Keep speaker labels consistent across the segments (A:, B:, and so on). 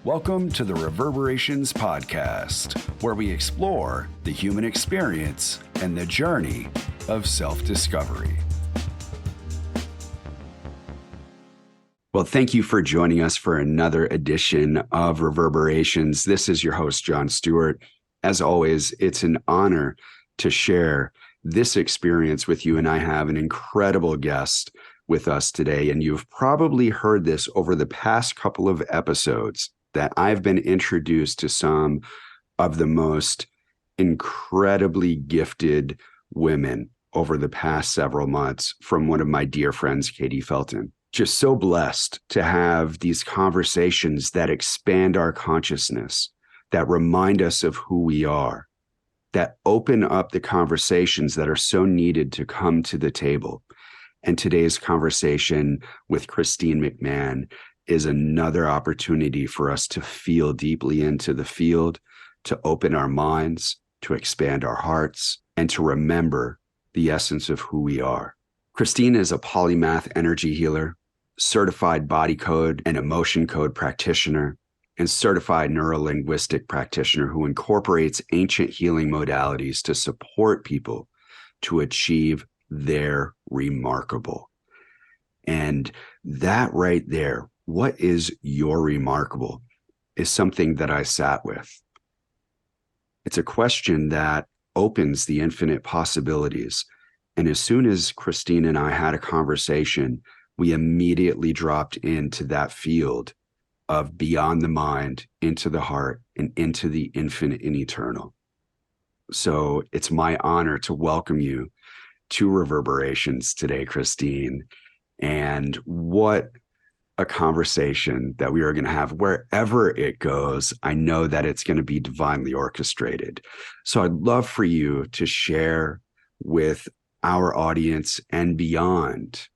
A: Welcome to the Reverberations podcast, where we explore the human experience and the journey of self-discovery. Well, thank you for joining us for another edition of Reverberations. This is your host, John Stuart. As always, it's an honor to share this experience with you, and I have an incredible guest with us today. And you've probably heard this over the past couple of episodes, that I've been introduced to some of the most incredibly gifted women over the past several months from one of my dear friends, Katie Felton. Just so blessed to have these conversations that expand our consciousness, that remind us of who we are, that open up the conversations that are so needed to come to the table. And today's conversation with Christine McMahon is another opportunity for us to feel deeply into the field, to open our minds, to expand our hearts, and to remember the essence of who we are. Christine is a polymath energy healer, certified body code and emotion code practitioner, and certified neurolinguistic practitioner who incorporates ancient healing modalities to support people to achieve their remarkable. And that right there, what is your remarkable, is something that I sat with. It's a question that opens the infinite possibilities. And as soon as Christine and I had a conversation, we immediately dropped into that field of beyond the mind, into the heart, and into the infinite and eternal. So it's my honor to welcome you to Reverberations today, Christine. And what a conversation that we are going to have. Wherever it goes, I know that it's going to be divinely orchestrated. So I'd love for you to share with our audience and beyond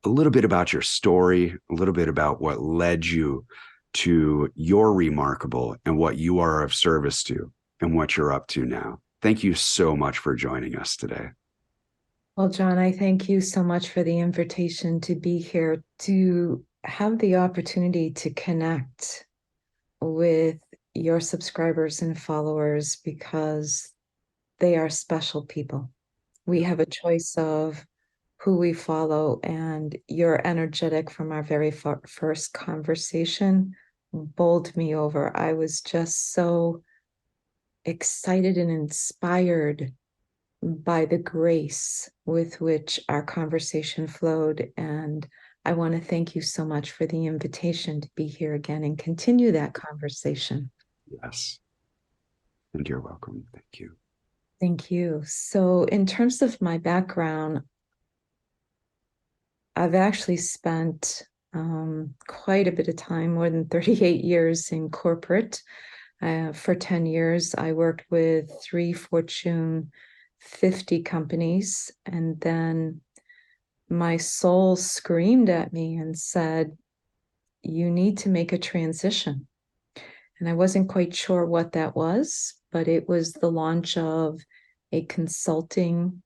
A: a little bit about your story, a little bit about what led you to your remarkable and what you are of service to and what you're up to now. Thank you so much for joining us today.
B: Well, John, I thank you so much for the invitation to be here, to have the opportunity to connect with your subscribers and followers, because they are special people. We have a choice of who we follow, and you're energetic from our very first conversation bowled me over. I was just so excited and inspired by the grace with which our conversation flowed. And I want to thank you so much for the invitation to be here again and continue that conversation.
A: Yes. And you're welcome. Thank you.
B: Thank you. So in terms of my background, I've actually spent quite a bit of time, more than 38 years in corporate. For 10 years, I worked with 3 Fortune 50 companies, and then my soul screamed at me and said, you need to make a transition. And I wasn't quite sure what that was, but it was the launch of a consulting,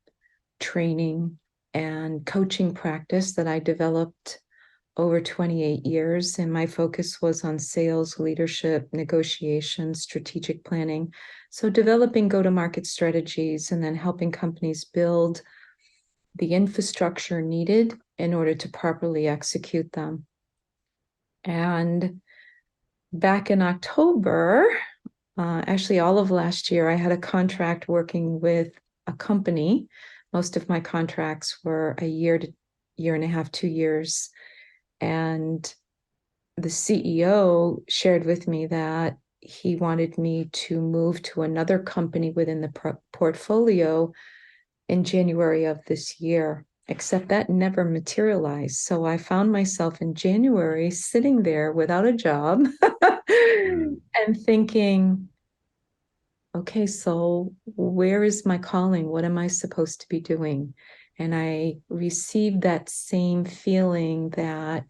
B: training, and coaching practice that I developed over 28 years. And my focus was on sales, leadership, negotiation, strategic planning. So developing go-to-market strategies and then helping companies build the infrastructure needed in order to properly execute them. And back in October, actually all of last year, I had a contract working with a company. Most of my contracts were a year to year and a half, 2 years. And the CEO shared with me that he wanted me to move to another company within the portfolio in January of this year, except that never materialized. So I found myself in January sitting there without a job and thinking, okay, so where is my calling? What am I supposed to be doing? And I received that same feeling that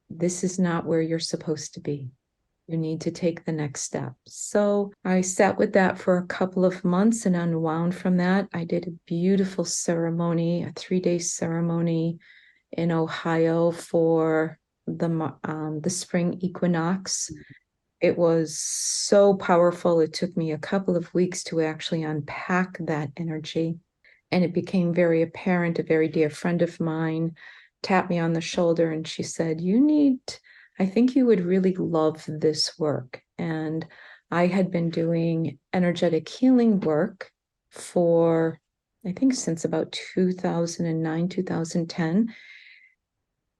B: this is not where you're supposed to be. You need to take the next step. So I sat with that for a couple of months and unwound from that. I did a beautiful ceremony, a 3-day ceremony in Ohio for the spring equinox. It was so powerful. It took me a couple of weeks to actually unpack that energy. And it became very apparent. A very dear friend of mine tapped me on the shoulder and she said, I think you would really love this work. And I had been doing energetic healing work for, I think, since about 2009, 2010,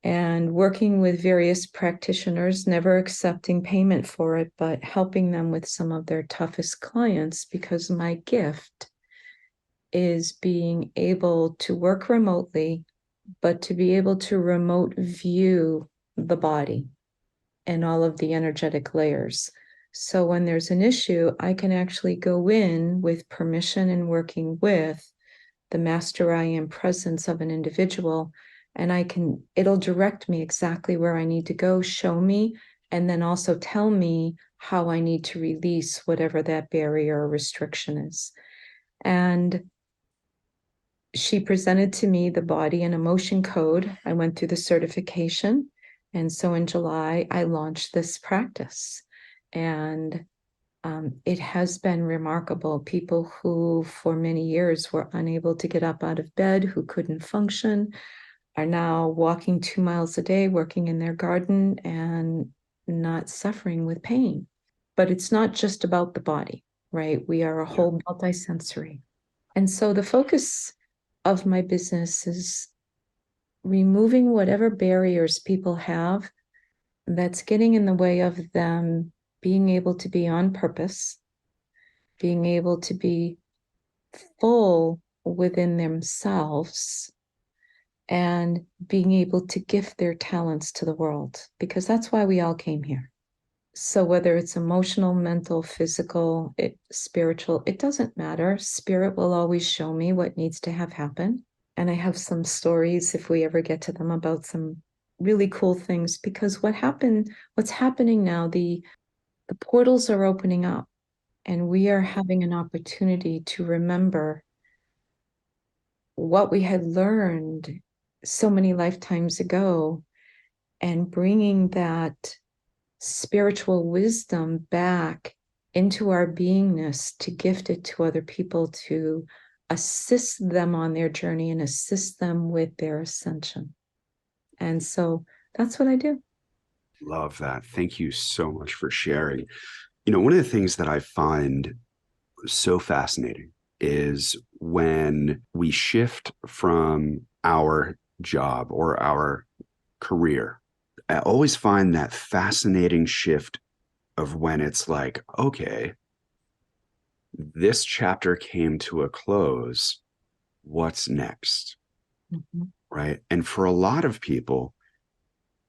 B: and working with various practitioners, never accepting payment for it, but helping them with some of their toughest clients, because my gift is being able to work remotely, but to be able to remote view the body and all of the energetic layers. So when there's an issue, I can actually go in with permission and working with the master I am presence of an individual, and it'll direct me exactly where I need to go, show me, and then also tell me how I need to release whatever that barrier or restriction is. And she presented to me the body and emotion code. I went through the certification. And so in July, I launched this practice. And it has been remarkable. People who for many years were unable to get up out of bed, who couldn't function, are now walking 2 miles a day, working in their garden and not suffering with pain. But it's not just about the body, right? We are a whole multisensory. And so the focus of my business is removing whatever barriers people have that's getting in the way of them being able to be on purpose, being able to be full within themselves, and being able to gift their talents to the world, because that's why we all came here. So whether it's emotional, mental, physical, spiritual, it doesn't matter. Spirit will always show me what needs to have happen. And I have some stories, if we ever get to them, about some really cool things, because what's happening now, the portals are opening up, and we are having an opportunity to remember what we had learned so many lifetimes ago, and bringing that spiritual wisdom back into our beingness to gift it to other people, to assist them on their journey and assist them with their ascension. And so that's what I do.
A: Love that. Thank you so much for sharing. You know, one of the things that I find so fascinating is when we shift from our job or our career. I always find that fascinating shift of when it's like, okay, this chapter came to a close. What's next?
B: Mm-hmm.
A: Right. And for a lot of people,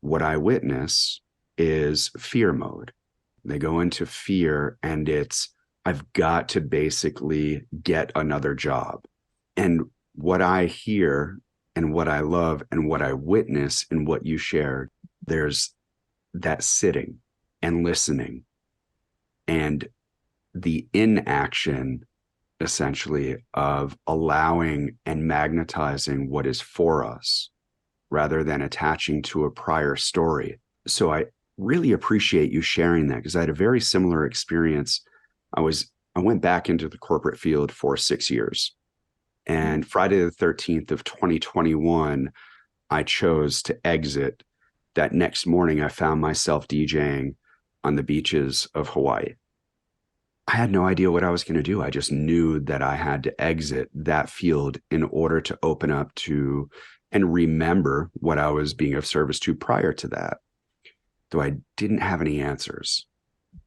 A: what I witness is fear mode. They go into fear, and I've got to basically get another job. And what I hear and what I love and what I witness and what you shared, there's that sitting and listening and the inaction, essentially, of allowing and magnetizing what is for us rather than attaching to a prior story. So I really appreciate you sharing that, because I had a very similar experience. I went back into the corporate field for 6 years. And Friday the 13th of 2021, I chose to exit. That next morning, I found myself DJing on the beaches of Hawaii. I had no idea what I was going to do. I just knew that I had to exit that field in order to open up to and remember what I was being of service to prior to that. Though I didn't have any answers,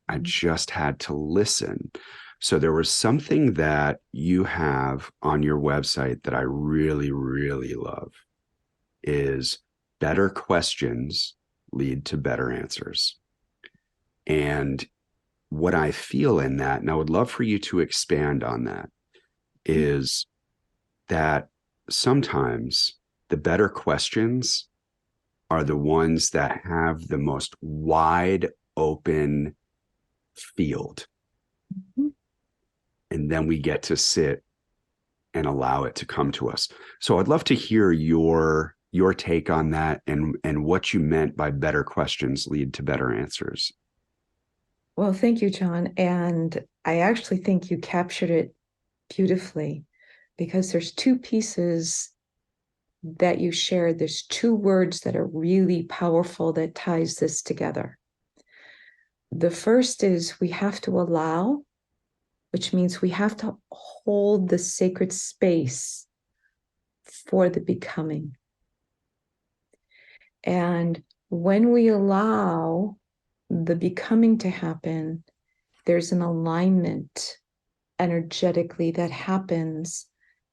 A: I just had to listen. So there was something that you have on your website that I really, really love, is better questions lead to better answers. And what I feel in that, and I would love for you to expand on that, is that sometimes the better questions are the ones that have the most wide open field.
B: Mm-hmm.
A: And then we get to sit and allow it to come to us. So I'd love to hear your your take on that and what you meant by better questions lead to better answers.
B: Well, thank you, John. And I actually think you captured it beautifully, because there's two pieces that you shared. There's two words that are really powerful that ties this together. The first is we have to allow, which means we have to hold the sacred space for the becoming. And when we allow the becoming to happen, there's an alignment energetically that happens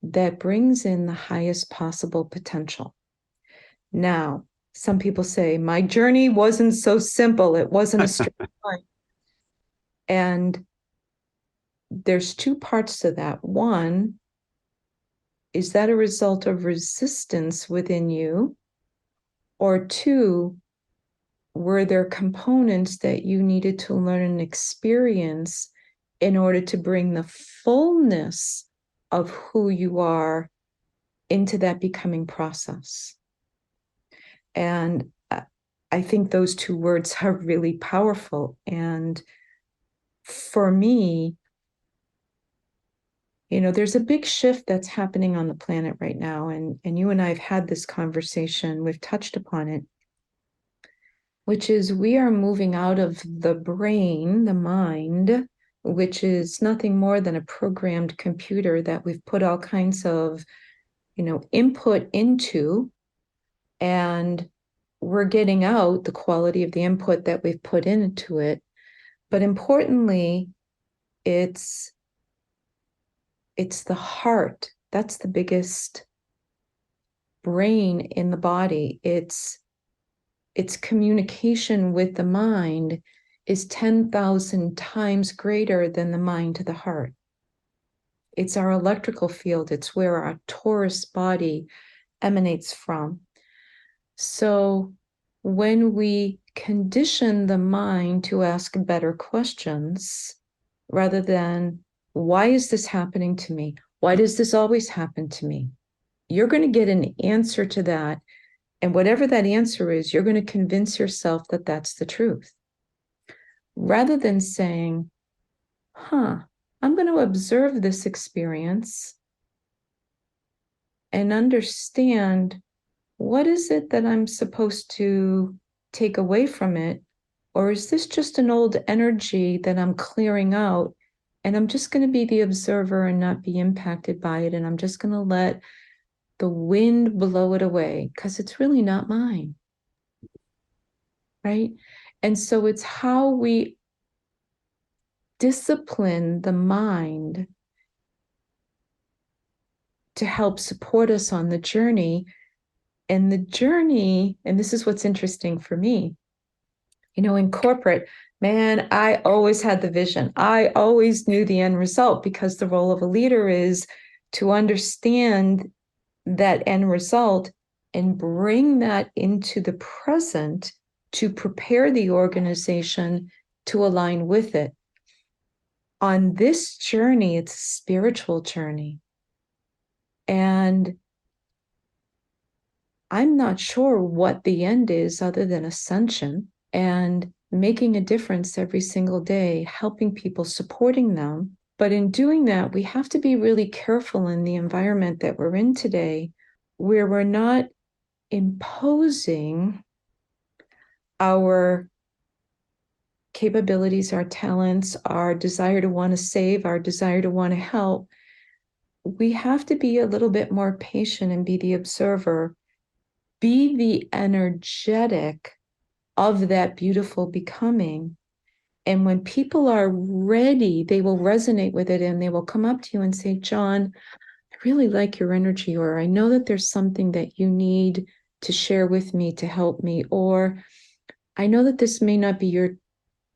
B: that brings in the highest possible potential. Now, some people say, my journey wasn't so simple. It wasn't a straight line. And there's two parts to that. One, is that a result of resistance within you? Or two, were there components that you needed to learn and experience in order to bring the fullness of who you are into that becoming process? And I think those two words are really powerful. And for me, there's a big shift that's happening on the planet right now. And you and I have had this conversation, we've touched upon it, which is we are moving out of the brain, the mind, which is nothing more than a programmed computer that we've put all kinds of, input into, and we're getting out the quality of the input that we've put into it. But importantly, it's the heart. That's the biggest brain in the body. Its communication with the mind is 10,000 times greater than the mind to the heart. It's our electrical field. It's where our Taurus body emanates from. So when we condition the mind to ask better questions, rather than, why is this happening to me? Why does this always happen to me? You're going to get an answer to that. And whatever that answer is, you're going to convince yourself that that's the truth. Rather than saying, I'm going to observe this experience and understand, what is it that I'm supposed to take away from it? Or is this just an old energy that I'm clearing out, and I'm just going to be the observer and not be impacted by it, and I'm just going to let the wind blow it away, because it's really not mine, right? And so it's how we discipline the mind to help support us on the journey. And the journey, and this is what's interesting for me, in corporate, man, I always had the vision. I always knew the end result, because the role of a leader is to understand that end result and bring that into the present to prepare the organization to align with it. On this journey, it's a spiritual journey. And I'm not sure what the end is other than ascension and making a difference every single day, helping people, supporting them. But in doing that, we have to be really careful in the environment that we're in today, where we're not imposing our capabilities, our talents, our desire to want to save, our desire to want to help. We have to be a little bit more patient and be the observer, be the energetic of that beautiful becoming. And when people are ready, they will resonate with it, and they will come up to you and say, John, I really like your energy, or I know that there's something that you need to share with me to help me, or I know that this may not be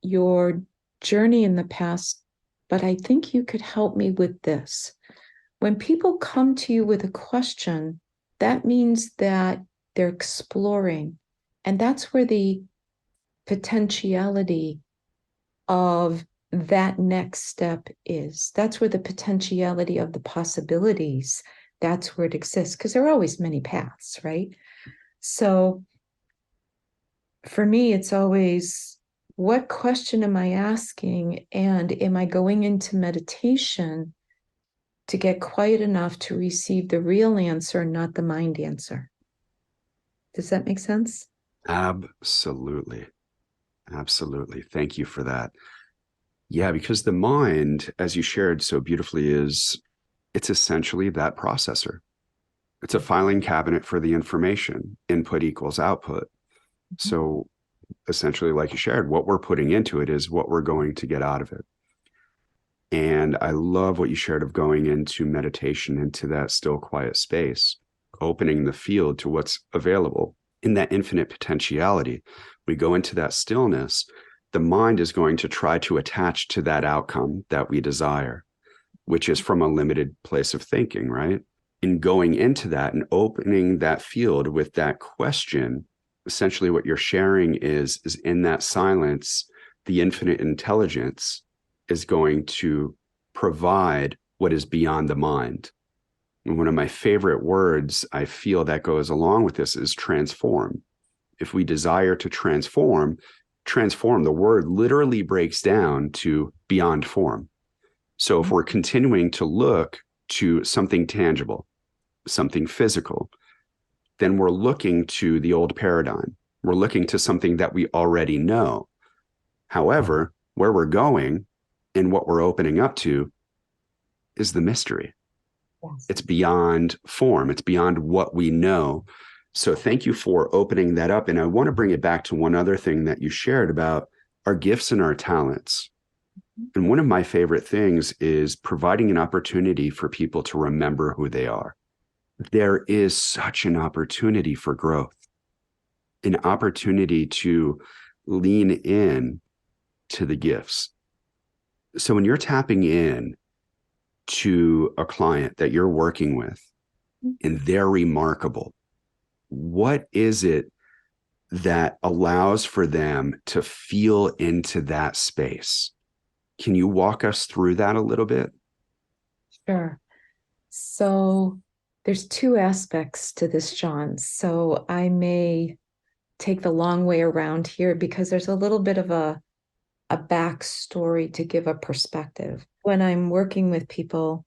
B: your journey in the past, but I think you could help me with this. When people come to you with a question, that means that they're exploring. And that's where the potentiality of that next step is. That's where the potentiality of the possibilities, that's where it exists, because there are always many paths, right? So for me, it's always, what question am I asking? And am I going into meditation to get quiet enough to receive the real answer, not the mind answer? Does that make sense?
A: Absolutely. Absolutely. Thank you for that. Yeah, because the mind, as you shared so beautifully, it's essentially that processor. It's a filing cabinet for the information. Input equals output. So essentially, like you shared, what we're putting into it is what we're going to get out of it. And I love what you shared of going into meditation, into that still quiet space, opening the field to what's available in that infinite potentiality. We go into that stillness. The mind is going to try to attach to that outcome that we desire, which is from a limited place of thinking, right? In going into that and opening that field with that question, essentially what you're sharing is in that silence, the infinite intelligence is going to provide what is beyond the mind. And one of my favorite words I feel that goes along with this is transform. If we desire to transform, the word literally breaks down to beyond form. So if we're continuing to look to something tangible, something physical, then we're looking to the old paradigm. We're looking to something that we already know. However, where we're going and what we're opening up to is the mystery.
B: Yes.
A: It's beyond form. It's beyond what we know. So thank you for opening that up. And I want to bring it back to one other thing that you shared about our gifts and our talents. And one of my favorite things is providing an opportunity for people to remember who they are. There is such an opportunity for growth, an opportunity to lean in to the gifts. So when you're tapping in to a client that you're working with and they're remarkable, what is it that allows for them to feel into that space? Can you walk us through that a little bit?
B: Sure. So there's two aspects to this, John. So I may take the long way around here because there's a little bit of a backstory to give a perspective. When I'm working with people,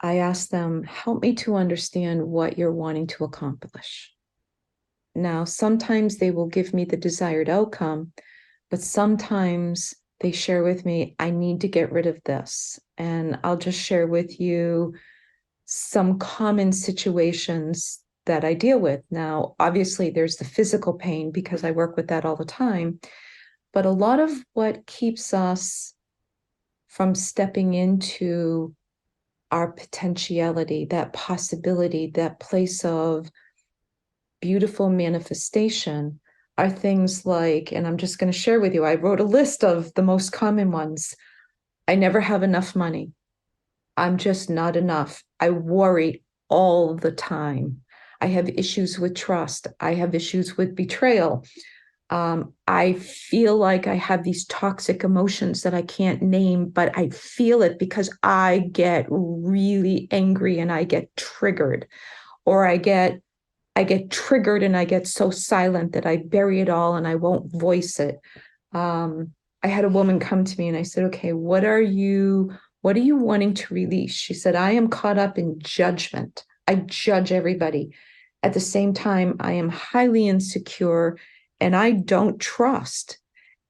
B: I ask them, help me to understand what you're wanting to accomplish. Now, sometimes they will give me the desired outcome, but sometimes they share with me, I need to get rid of this. And I'll just share with you some common situations that I deal with. Now, obviously, there's the physical pain because I work with that all the time. But a lot of what keeps us from stepping into our potentiality, that possibility, that place of beautiful manifestation are things like, and I'm just going to share with you, I wrote a list of the most common ones. I never have enough money. I'm just not enough. I worry all the time. I have issues with trust. I have issues with betrayal. I feel like I have these toxic emotions that I can't name, but I feel it because I get really angry and I get triggered, or I get triggered and I get so silent that I bury it all and I won't voice it. I had a woman come to me and I said, okay, what are you wanting to release? She said, I am caught up in judgment. I judge everybody. At the same time, I am highly insecure and I don't trust.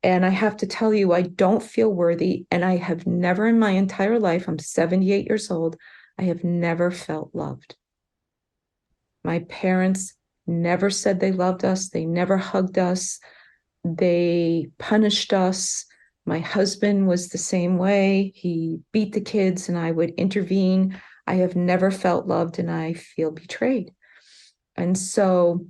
B: And I have to tell you, I don't feel worthy. And I have never in my entire life, I'm 78 years old, I have never felt loved. My parents never said they loved us. They never hugged us. They punished us. My husband was the same way. He beat the kids and I would intervene. I have never felt loved and I feel betrayed. And so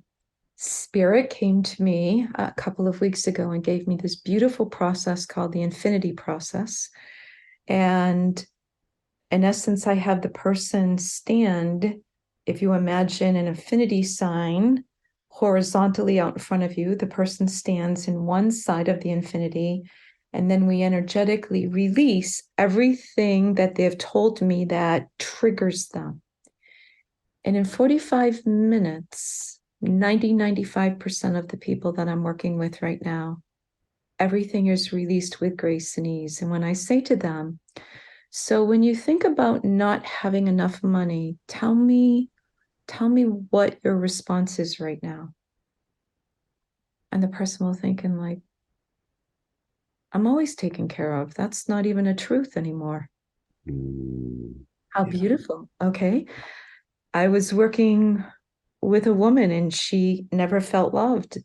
B: Spirit came to me a couple of weeks ago and gave me this beautiful process called the infinity process. And in essence, I have the person stand, if you imagine an infinity sign horizontally out in front of you, the person stands in one side of the infinity, and then we energetically release everything that they've told me that triggers them. And in 45 minutes, 95% of the people that I'm working with right now, everything is released with grace and ease. And when I say to them, so when you think about not having enough money, tell me what your response is right now. And the person will think, and like, I'm always taken care of. That's not even a truth anymore. How
A: Yeah.
B: beautiful. Okay. I was working with a woman and she never felt loved.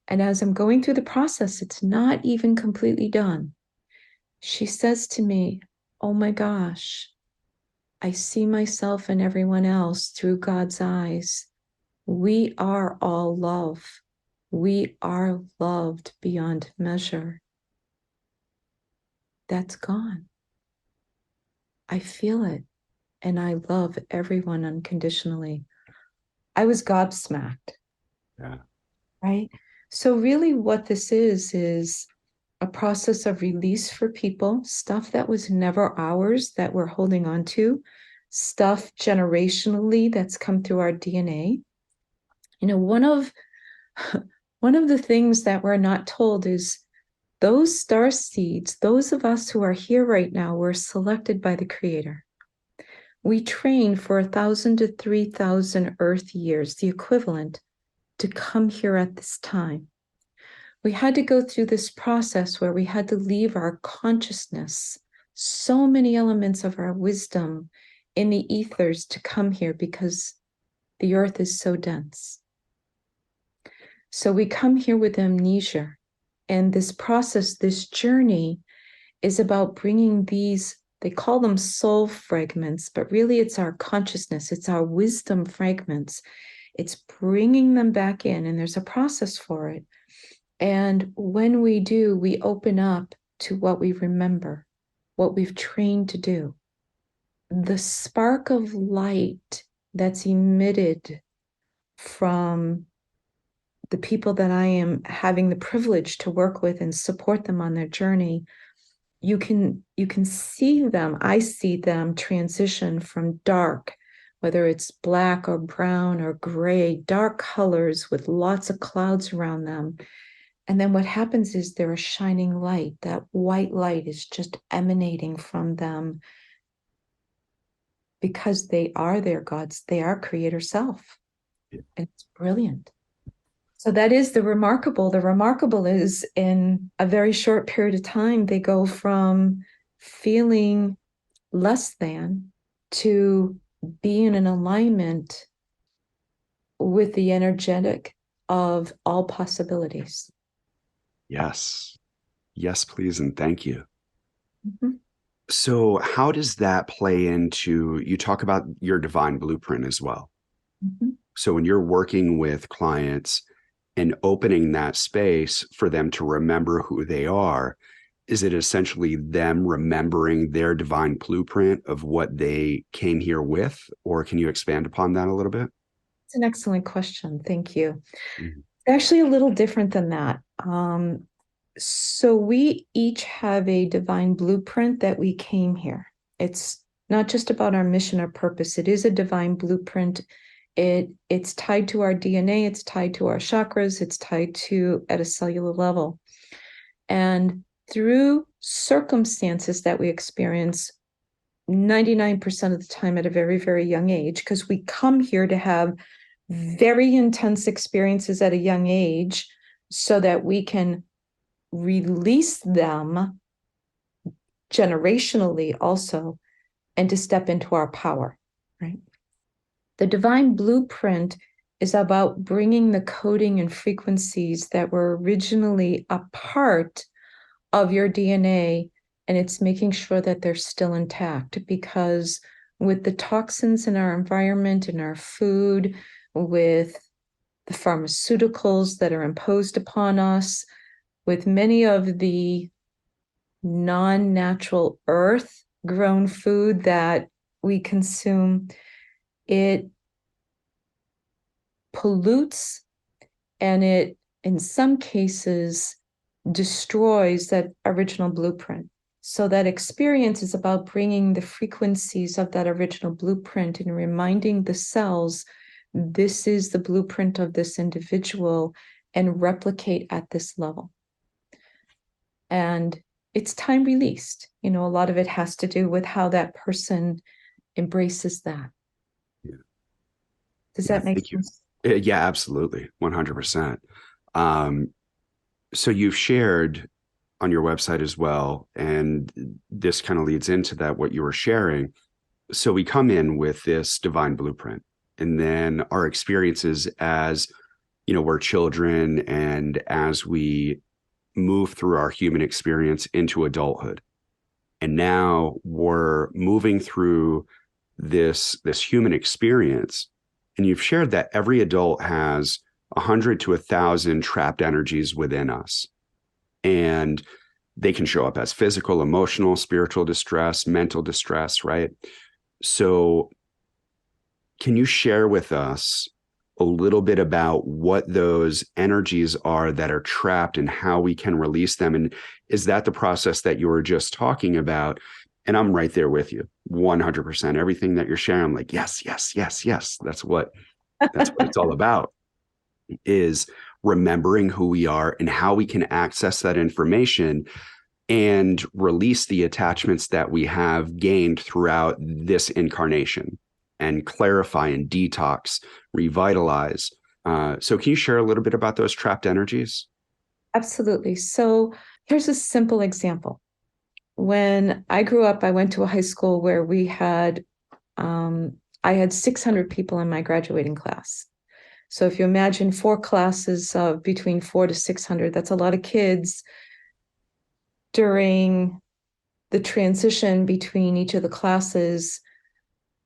B: And as I'm going through the process, it's not even completely done. She says to me, oh my gosh, I see myself and everyone else through God's eyes. We are all love. We are loved beyond measure. That's gone. I feel it. And I love everyone unconditionally. I was gobsmacked.
A: Yeah.
B: Right? So really what this is a process of release for people, stuff that was never ours that we're holding on to, stuff generationally that's come through our DNA. You know, one of the things that we're not told is those star seeds, those of us who are here right now, were selected by the Creator. We train for 1,000 to 3,000 Earth years, the equivalent, to come here at this time. We had to go through this process where we had to leave our consciousness, so many elements of our wisdom in the ethers to come here because the earth is so dense. So we come here with amnesia. And this process, this journey is about bringing these, they call them soul fragments, but really it's our consciousness, it's our wisdom fragments. It's bringing them back in, and there's a process for it. And when we do, we open up to what we remember, what we've trained to do. The spark of light that's emitted from the people that I am having the privilege to work with and support them on their journey, you can see them. I see them transition from dark, whether it's black or brown or gray, dark colors with lots of clouds around them. And then what happens is they're a shining light. That white light is just emanating from them because they are their gods. They are creator self.
A: Yeah.
B: And it's brilliant. So that is the remarkable. The remarkable is in a very short period of time, they go from feeling less than to being in alignment with the energetic of all possibilities.
A: Yes. Yes, please. And thank you.
B: Mm-hmm.
A: So, how does that play into, you talk about your divine blueprint as well.
B: Mm-hmm.
A: So, when you're working with clients and opening that space for them to remember who they are, is it essentially them remembering their divine blueprint of what they came here with? Or can you expand upon that a little bit?
B: It's an excellent question. Thank you.
A: Mhm.
B: Actually, a little different than that. So we each have a divine blueprint that we came here. It's not just about our mission or purpose. It is a divine blueprint. It's tied to our DNA. It's tied to our chakras. It's tied to at a cellular level. And through circumstances that we experience 99% of the time at a very, very young age, because we come here to have very intense experiences at a young age so that we can release them generationally also and to step into our power, right? The divine blueprint is about bringing the coding and frequencies that were originally a part of your DNA, and it's making sure that they're still intact, because with the toxins in our environment, in our food, with the pharmaceuticals that are imposed upon us, with many of the non-natural earth grown food that we consume, it pollutes and it, in some cases, destroys that original blueprint. So that experience is about bringing the frequencies of that original blueprint and reminding the cells this is the blueprint of this individual, and replicate at this level. And it's time released. A lot of it has to do with how that person embraces that.
A: Yeah.
B: Does that make sense?
A: Yeah, absolutely. 100%. So you've shared on your website as well, and this kind of leads into that, what you were sharing. So we come in with this divine blueprint, and then our experiences as, we're children, and as we move through our human experience into adulthood. And now we're moving through this human experience. And you've shared that every adult has 100 to 1,000 trapped energies within us. And they can show up as physical, emotional, spiritual distress, mental distress, right? So can you share with us a little bit about what those energies are that are trapped and how we can release them? And is that the process that you were just talking about? And I'm right there with you, 100%. Everything that you're sharing, I'm like, yes, yes, yes, yes. That's what it's all about, is remembering who we are and how we can access that information and release the attachments that we have gained throughout this incarnation, and clarify and detox, revitalize. So can you share a little bit about those trapped energies?
B: Absolutely. So here's a simple example. When I grew up, I went to a high school where I had 600 people in my graduating class. So if you imagine 4 classes of between 4 to 600, that's a lot of kids during the transition between each of the classes,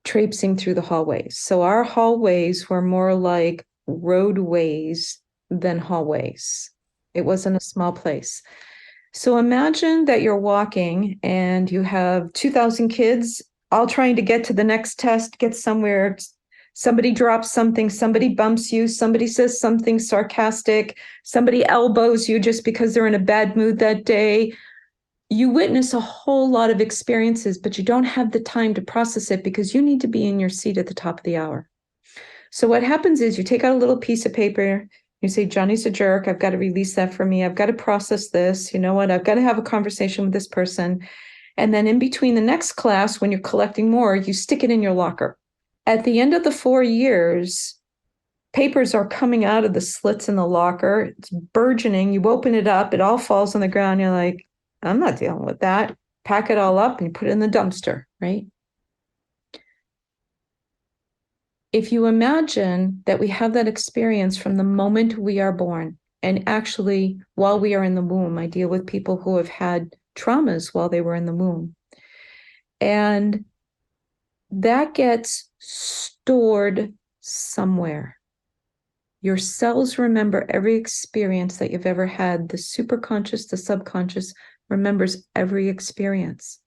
B: traipsing through the hallways. So our hallways were more like roadways than hallways. It wasn't a small place. So imagine that you're walking and you have 2,000 kids all trying to get to the next test, get somewhere. Somebody drops something, somebody bumps you, somebody says something sarcastic, somebody elbows you just because they're in a bad mood that day. You witness a whole lot of experiences, but you don't have the time to process it because you need to be in your seat at the top of the hour. So what happens is you take out a little piece of paper, you say, Johnny's a jerk. I've got to release that for me. I've got to process this. You know what? I've got to have a conversation with this person. And then in between the next class, when you're collecting more, you stick it in your locker. At the end of the 4 years, papers are coming out of the slits in the locker. It's burgeoning. You open it up. It all falls on the ground. You're like, I'm not dealing with that. Pack it all up and put it in the dumpster, right? If you imagine that we have that experience from the moment we are born, and actually while we are in the womb, I deal with people who have had traumas while they were in the womb. And that gets stored somewhere. Your cells remember every experience that you've ever had. The superconscious, the subconscious remembers every experience.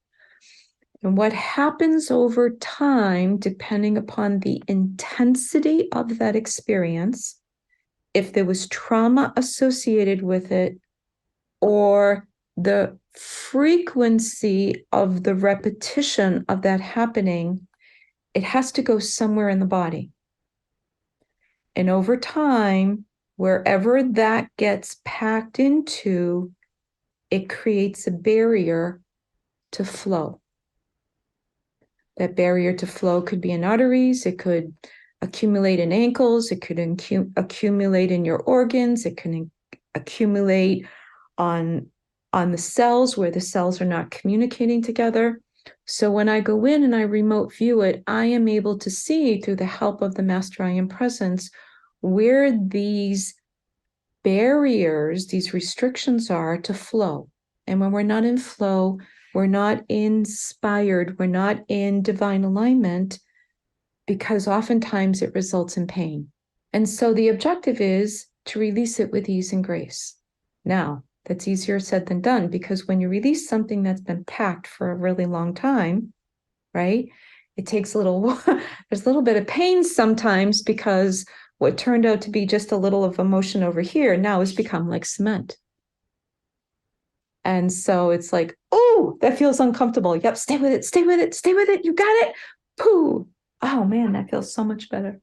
B: And what happens over time, depending upon the intensity of that experience, if there was trauma associated with it, or the frequency of the repetition of that happening, it has to go somewhere in the body. And over time, wherever that gets packed into, it creates a barrier to flow. That barrier to flow could be in arteries, it could accumulate in ankles, it could accumulate in your organs, it can accumulate on the cells where the cells are not communicating together. So when I go in and I remote view it, I am able to see through the help of the Master I Am Presence where these barriers, these restrictions are to flow. And when we're not in flow, we're not inspired, we're not in divine alignment, because oftentimes it results in pain. And so the objective is to release it with ease and grace. Now, that's easier said than done, because when you release something that's been packed for a really long time, right? It takes a little, there's a little bit of pain sometimes, because what turned out to be just a little of emotion over here now has become like cement. And so it's like, oh, that feels uncomfortable. Yep, stay with it, stay with it, stay with it. You got it. Pooh. Oh man, that feels so much better.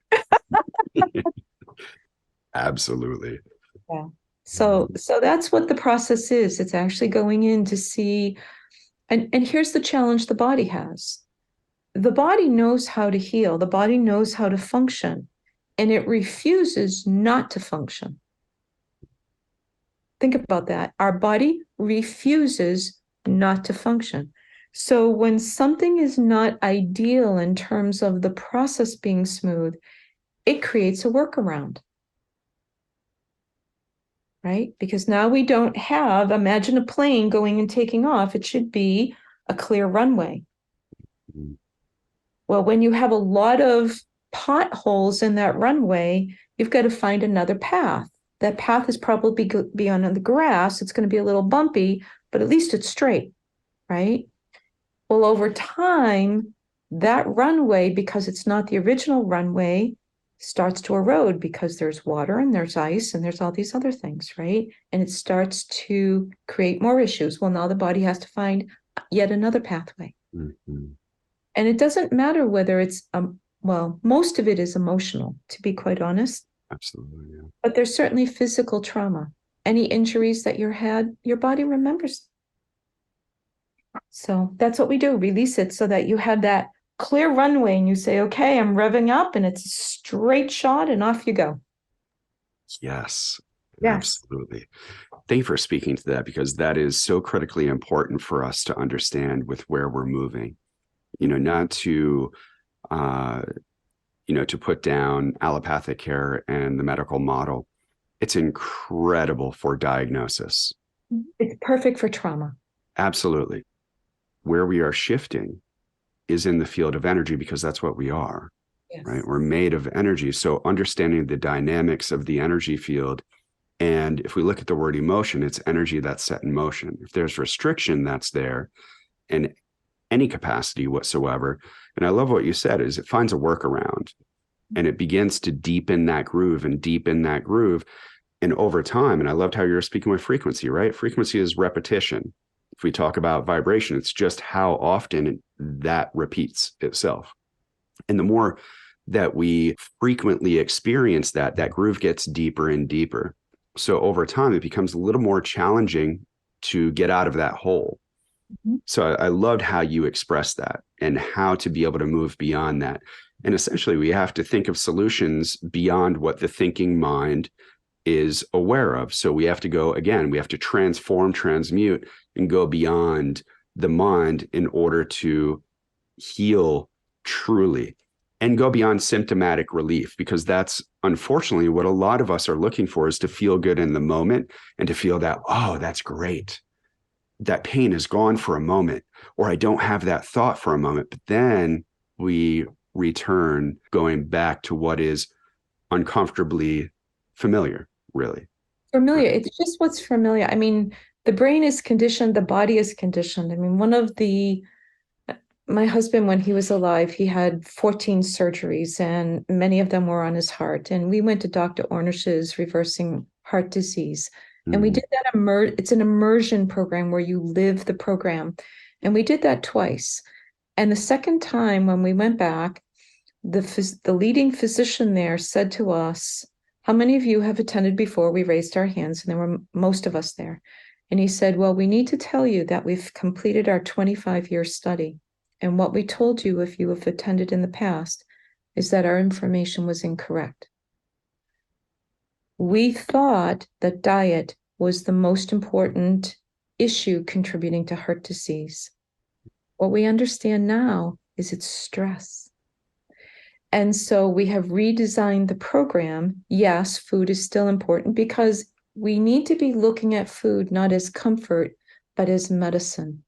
A: Absolutely.
B: Yeah. So that's what the process is. It's actually going in to see, and here's the challenge the body has. The body knows how to heal, the body knows how to function, and it refuses not to function. Think about that. Our body refuses not to function. So when something is not ideal in terms of the process being smooth, it creates a workaround, right? Because now we don't have, imagine a plane going and taking off. It should be a clear runway.
A: Mm.
B: Well, when you have a lot of potholes in that runway, you've got to find another path. That path is probably be on the grass. It's going to be a little bumpy, but at least it's straight, right? Well, over time, that runway, because it's not the original runway, starts to erode because there's water and there's ice and there's all these other things, right? And it starts to create more issues. Well, now the body has to find yet another pathway.
A: Mm-hmm.
B: And it doesn't matter whether it's, well, most of it is emotional, to be quite honest.
A: Absolutely. Yeah.
B: But there's certainly physical trauma. Any injuries that you had, your body remembers. So that's what we do, release it so that you have that clear runway and you say, okay, I'm revving up and it's a straight shot and off you go.
A: Yes,
B: Yes.
A: absolutely. Thank you for speaking to that, because that is so critically important for us to understand with where we're moving. Not to, uh, to put down allopathic care and the medical model. It's incredible for diagnosis.
B: It's perfect for trauma.
A: Absolutely. Where we are shifting is in the field of energy, because that's what we are, right?
B: Yes.
A: We're made of energy. So understanding the dynamics of the energy field. And if we look at the word emotion, it's energy that's set in motion. If there's restriction that's there in any capacity whatsoever, and I love what you said, is it finds a workaround and it begins to deepen that groove and deepen that groove. And over time, and I loved how you were speaking with frequency, right? Frequency is repetition. If we talk about vibration, it's just how often that repeats itself. And the more that we frequently experience that, that groove gets deeper and deeper. So over time, it becomes a little more challenging to get out of that hole.
B: Mm-hmm.
A: So I loved how you expressed that and how to be able to move beyond that. And essentially, we have to think of solutions beyond what the thinking mind is aware of. So we have to go, again, we have to transform, transmute, and go beyond the mind in order to heal truly and go beyond symptomatic relief, because that's unfortunately what a lot of us are looking for, is to feel good in the moment and to feel that, oh, that's great. That pain is gone for a moment, or I don't have that thought for a moment. But then we return going back to what is uncomfortably familiar, really.
B: Familiar.
A: Right.
B: It's just what's familiar. I mean, the brain is conditioned, the body is conditioned. I mean, my husband, when he was alive, he had 14 surgeries and many of them were on his heart. And we went to Dr. Ornish's Reversing Heart Disease. And we
A: Mm.
B: did that, it's an immersion program where you live the program. And we did that twice. And the second time when we went back, the leading physician there said to us, how many of you have attended before? We raised our hands and there were most of us there. And he said, well, we need to tell you that we've completed our 25-year study. And what we told you, if you have attended in the past, is that our information was incorrect. We thought that diet was the most important issue contributing to heart disease. What we understand now is it's stress. And so we have redesigned the program. Yes, food is still important because we need to be looking at food not as comfort, but as medicine.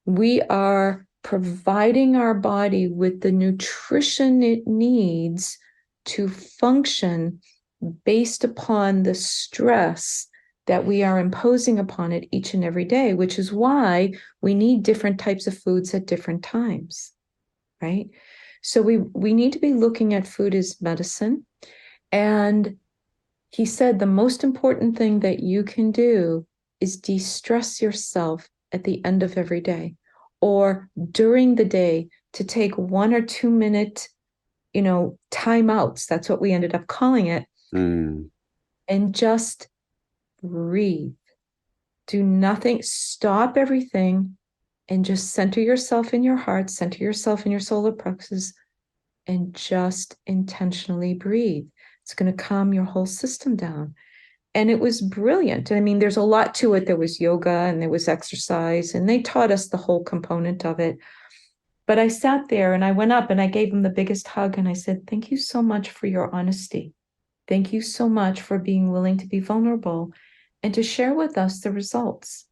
B: We are providing our body with the nutrition it needs to function based upon the stress that we are imposing upon it each and every day, which is why we need different types of foods at different times, right? So we need to be looking at food as medicine. And he said the most important thing that you can do is de-stress yourself at the end of every day or during the day to take 1 or 2 minute, timeouts. That's what we ended up calling it.
A: Mm.
B: And just breathe. Do nothing. Stop everything and just center yourself in your heart, center yourself in your solar plexus, and just intentionally breathe. It's going to calm your whole system down. And it was brilliant. I mean, there's a lot to it. There was yoga and there was exercise, and they taught us the whole component of it. But I sat there and I went up and I gave them the biggest hug and I said, thank you so much for your honesty. Thank you so much for being willing to be vulnerable and to share with us the results,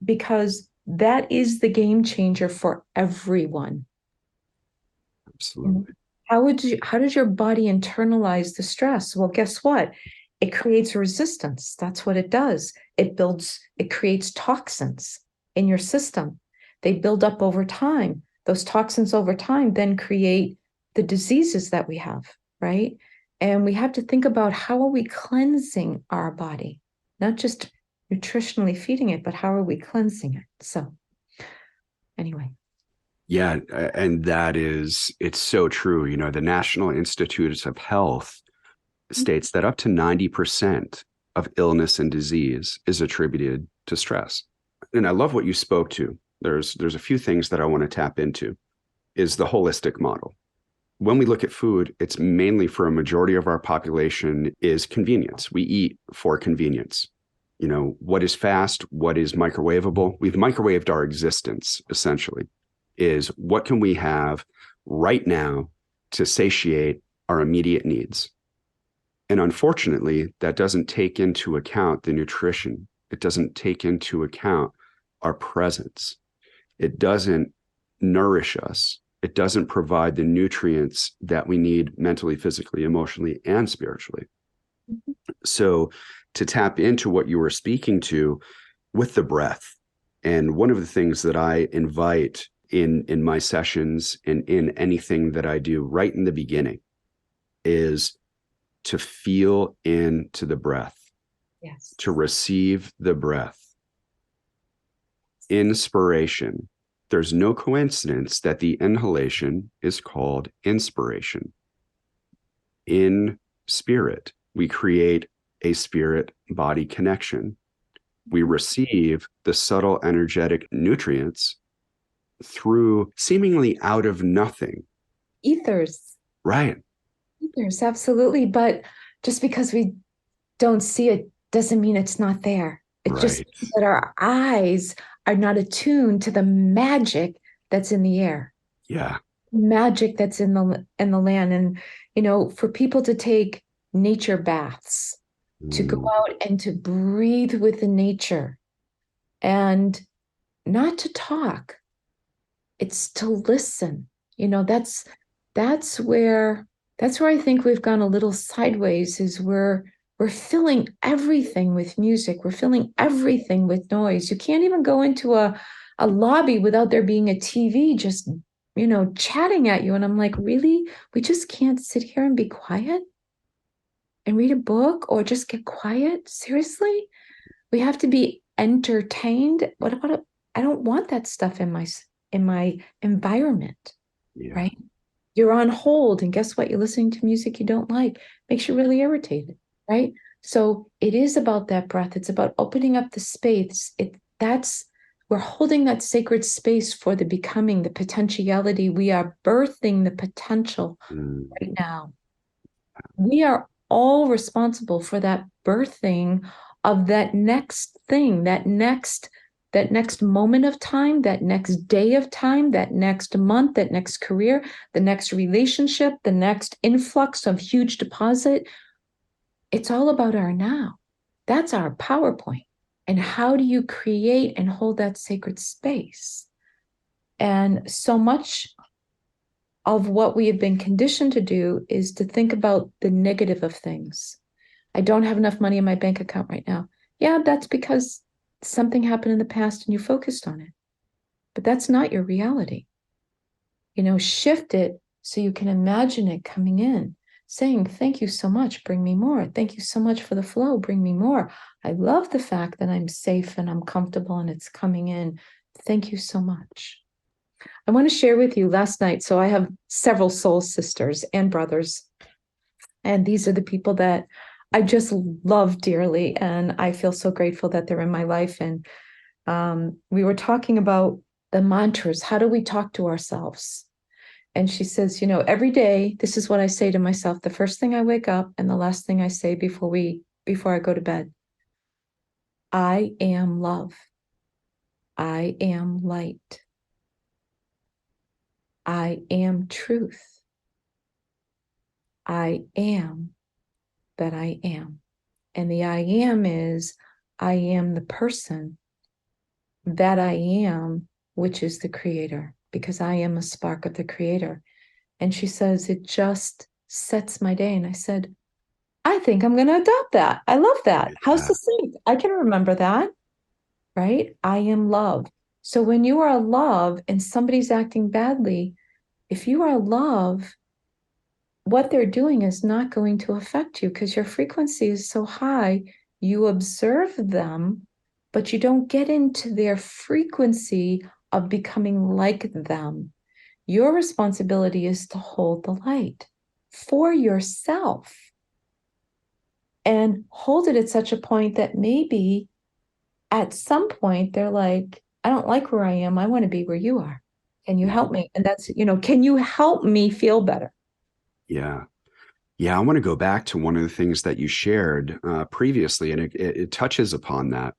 B: because that is the game changer for everyone.
A: Absolutely.
B: How does your body internalize the stress? Well, guess what? It creates resistance. That's what it does. It creates toxins in your system. They build up over time. Those toxins over time then create the diseases that we have, right? And we have to think about, how are we cleansing our body? Not just nutritionally feeding it, but how are we cleansing it? So anyway.
A: Yeah. And it's so true. The National Institutes of Health states that up to 90% of illness and disease is attributed to stress. And I love what you spoke to. There's a few things that I want to tap into. Is the holistic model. When we look at food, it's mainly, for a majority of our population, is convenience. We eat for convenience. What is fast, what is microwavable? We've microwaved our existence, essentially. Is what can we have right now to satiate our immediate needs? And unfortunately, that doesn't take into account the nutrition. It doesn't take into account our presence. It doesn't nourish us. It doesn't provide the nutrients that we need mentally, physically, emotionally, and spiritually. Mm-hmm. So to tap into what you were speaking to with the breath, and one of the things that I invite in my sessions and in anything that I do right in the beginning is to feel into the breath.
B: Yes.
A: To receive the breath. Inspiration. There's no coincidence that the inhalation is called inspiration. In spirit, we create a spirit-body connection. We receive the subtle energetic nutrients through seemingly out of nothing.
B: Ethers.
A: Right.
B: Ethers, absolutely. But just because we don't see it doesn't mean it's not there. It just means that our eyes are not attuned to the magic that's in the air.
A: Yeah.
B: Magic that's in the land. And, for people to take nature baths, to go out and to breathe with the nature and not to talk, it's to listen. That's where I think we've gone a little sideways, is we're filling everything with music. We're filling everything with noise. You can't even go into a lobby without there being a TV just, chatting at you. And I'm like, really? We just can't sit here and be quiet and read a book or just get quiet? Seriously? We have to be entertained. What about it? I don't want that stuff in my environment, right? You're on hold, and guess what? You're listening to music you don't like. Makes you really irritated, right? So it is about that breath. It's about opening up the space. We're holding that sacred space for the becoming, the potentiality. We are birthing the potential right now. We are all responsible for that birthing of that next thing, that next moment of time, that next day of time, that next month, that next career, the next relationship, the next influx of huge deposit. It's all about our now. That's our PowerPoint. And how do you create and hold that sacred space? And so much of what we have been conditioned to do is to think about the negative of things. I don't have enough money in my bank account right now. Yeah, that's because something happened in the past and you focused on it. But that's not your reality. Shift it so you can imagine it coming in, saying, thank you so much, bring me more. Thank you so much for the flow, bring me more. I love the fact that I'm safe and I'm comfortable and it's coming in. Thank you so much. I want to share with you last night. So I have several soul sisters and brothers, and these are the people that I just love dearly. And I feel so grateful that they're in my life. And we were talking about the mantras. How do we talk to ourselves? And she says, every day, this is what I say to myself, the first thing I wake up and the last thing I say before I go to bed. I am love. I am light. I am truth. I am that I am. And the I am is, I am the person that I am, which is the creator, because I am a spark of the creator. And she says, it just sets my day. And I said, I think I'm going to adopt that. I love that. How succinct. I can remember that, right? I am love. So when you are love and somebody's acting badly, if you are love, what they're doing is not going to affect you because your frequency is so high. You observe them, but you don't get into their frequency of becoming like them. Your responsibility is to hold the light for yourself and hold it at such a point that maybe at some point they're like, I don't like where I am. I want to be where you are. Can you help me? And that's, can you help me feel better?
A: Yeah. Yeah. I want to go back to one of the things that you shared previously, and it touches upon that.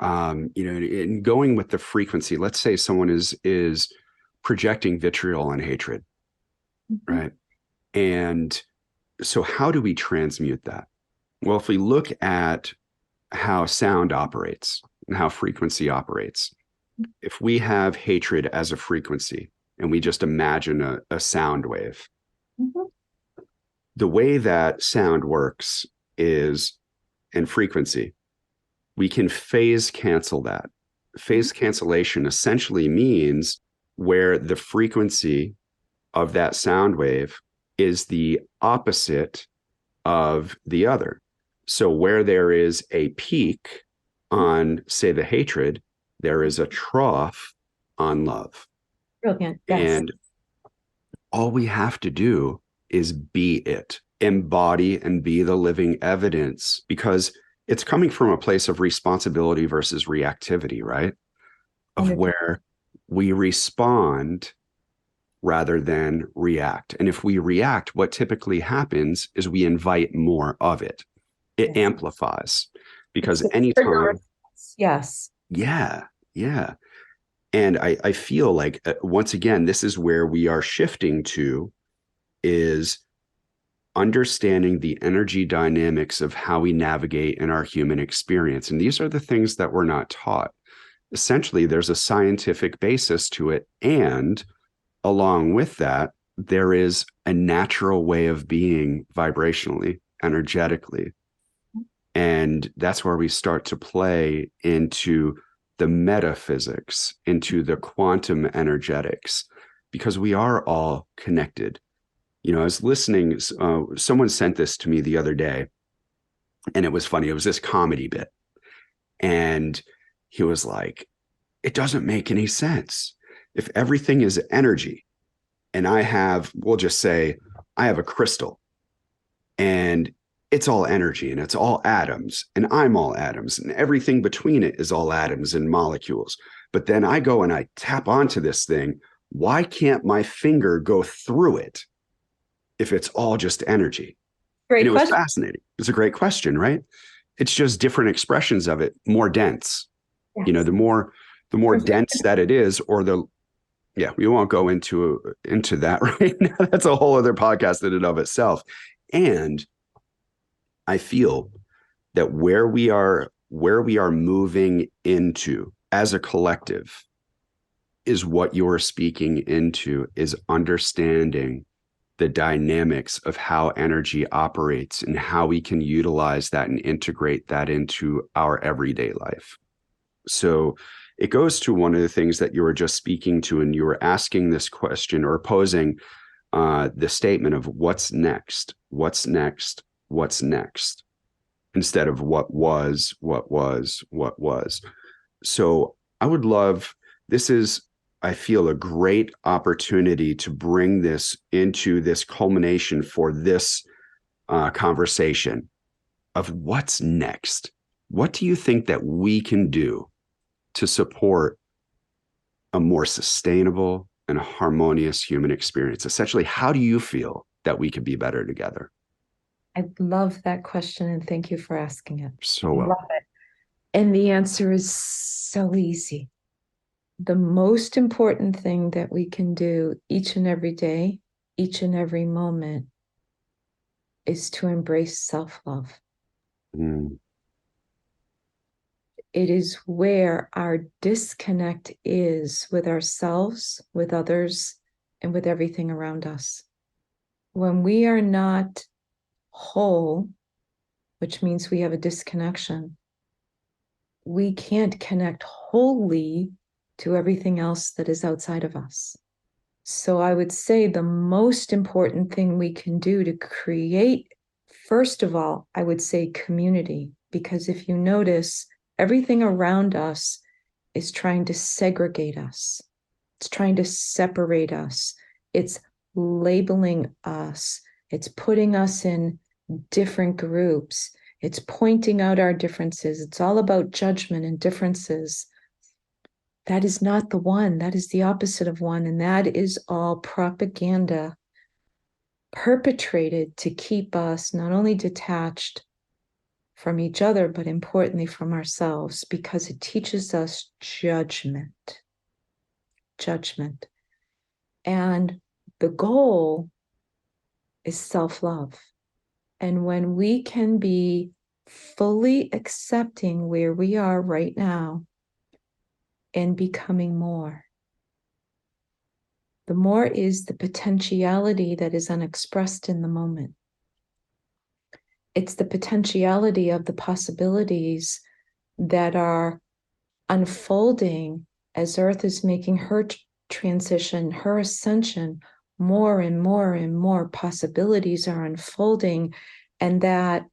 A: In going with the frequency, let's say someone is projecting vitriol and hatred, right? And so how do we transmute that? Well, if we look at how sound operates and how frequency operates, if we have hatred as a frequency and we just imagine a sound wave, the way that sound works is in frequency. We can phase cancel that. Phase cancellation essentially means where the frequency of that sound wave is the opposite of the other. So where there is a peak on, say, the hatred, there is a trough on love.
B: Brilliant. Yes.
A: And all we have to do is be it, embody and be the living evidence, because it's coming from a place of responsibility versus reactivity, right? Of where we respond rather than react. And if we react, what typically happens is we invite more of it. It amplifies because anytime.
B: Yes.
A: Yeah. Yeah. And I feel like, once again, this is where we are shifting to, is understanding the energy dynamics of how we navigate in our human experience. And these are the things that we're not taught. Essentially, there's a scientific basis to it. And along with that, there is a natural way of being vibrationally, energetically. And that's where we start to play into the metaphysics, into the quantum energetics, because we are all connected. I was listening, someone sent this to me the other day, and it was funny. It was this comedy bit. And he was like, it doesn't make any sense. If everything is energy, and we'll just say, I have a crystal, and it's all energy, and it's all atoms, and I'm all atoms, and everything between it is all atoms and molecules. But then I go and I tap onto this thing. Why can't my finger go through it if it's all just energy?
B: Great
A: and it was
B: question.
A: fascinating. It's a great question, right? It's just different expressions of it, more dense.
B: Yes.
A: The more dense that it is, we won't go into that right now. That's a whole other podcast in and of itself. And I feel that where we are moving into as a collective is what you're speaking into, is understanding the dynamics of how energy operates and how we can utilize that and integrate that into our everyday life. So it goes to one of the things that you were just speaking to, and you were asking this question or posing the statement of what's next, instead of what was. So I would love, this is I feel a great opportunity to bring this into this culmination for this conversation of what's next. What do you think that we can do to support a more sustainable and harmonious human experience? Essentially, how do you feel that we could be better together?
B: I love that question, and thank you for asking it.
A: So well.
B: Love it. And the answer is so easy. The most important thing that we can do each and every day, each and every moment, is to embrace self-love.
A: Mm.
B: It is where our disconnect is with ourselves, with others, and with everything around us. When we are not whole, which means we have a disconnection, we can't connect wholly to everything else that is outside of us. So I would say the most important thing we can do to create, first of all, I would say community, because if you notice, everything around us is trying to segregate us. It's trying to separate us. It's labeling us. It's putting us in different groups. It's pointing out our differences. It's all about judgment and differences. That is not the one. That is the opposite of one. And that is all propaganda perpetrated to keep us not only detached from each other, but importantly from ourselves, because it teaches us judgment. Judgment. And the goal is self-love. And when we can be fully accepting where we are right now and becoming more, the more is the potentiality that is unexpressed in the moment. It's the potentiality of the possibilities that are unfolding as Earth is making her transition, her ascension. More and more and more possibilities are unfolding, and that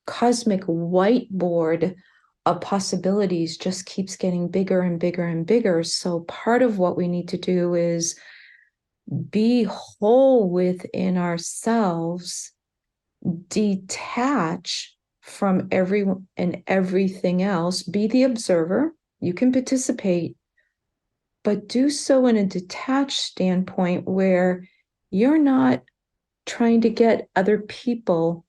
B: cosmic whiteboard of possibilities just keeps getting bigger and bigger and bigger. So part of what we need to do is be whole within ourselves, detach from everyone and everything else, be the observer. You can participate, but do so in a detached standpoint where you're not trying to get other people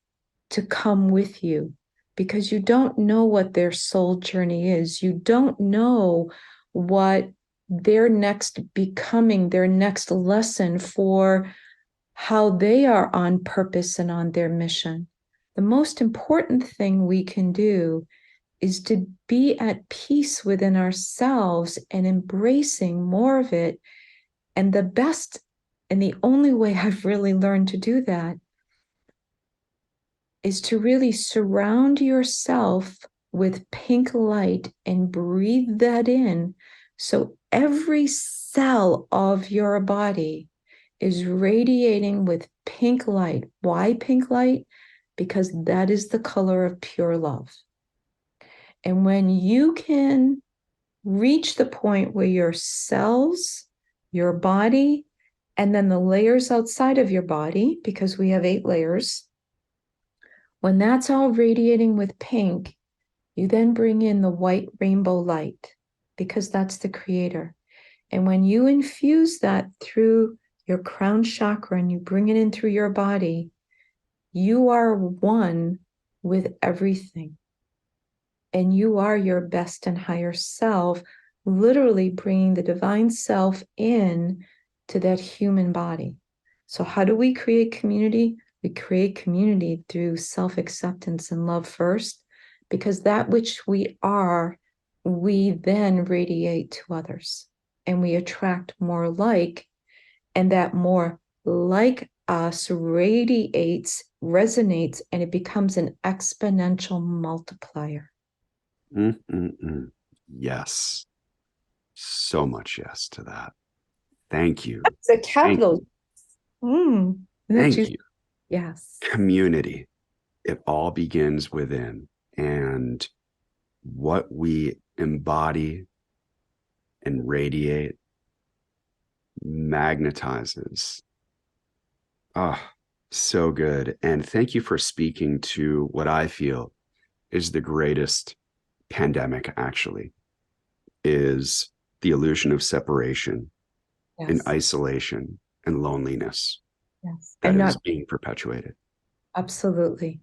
B: to come with you, because you don't know what their soul journey is. You don't know what their next becoming, their next lesson for how they are on purpose and on their mission. The most important thing we can do is to be at peace within ourselves and embracing more of it. And the best and the only way I've really learned to do that is to really surround yourself with pink light and breathe that in. So every cell of your body is radiating with pink light. Why pink light? Because that is the color of pure love. And when you can reach the point where your cells, your body, and then the layers outside of your body, because we have 8 layers, when that's all radiating with pink, you then bring in the white rainbow light, because that's the creator. And when you infuse that through your crown chakra and you bring it in through your body, you are one with everything. And you are your best and higher self, literally bringing the divine self in to that human body. So how do we create community? We create community through self-acceptance and love first, because that which we are, we then radiate to others, and we attract more like, and that more like us radiates, resonates, and it becomes an exponential multiplier.
A: Yes. So much yes to that. Thank you.
B: It's a capital.
A: Thank you.
B: Yes.
A: Community. It all begins within. And what we embody and radiate magnetizes. Ah, so good. And thank you for speaking to what I feel is the greatest pandemic, actually, is the illusion of separation and
B: Yes.
A: isolation and loneliness
B: Yes.
A: that
B: And
A: is
B: not
A: being perpetuated.
B: absolutely.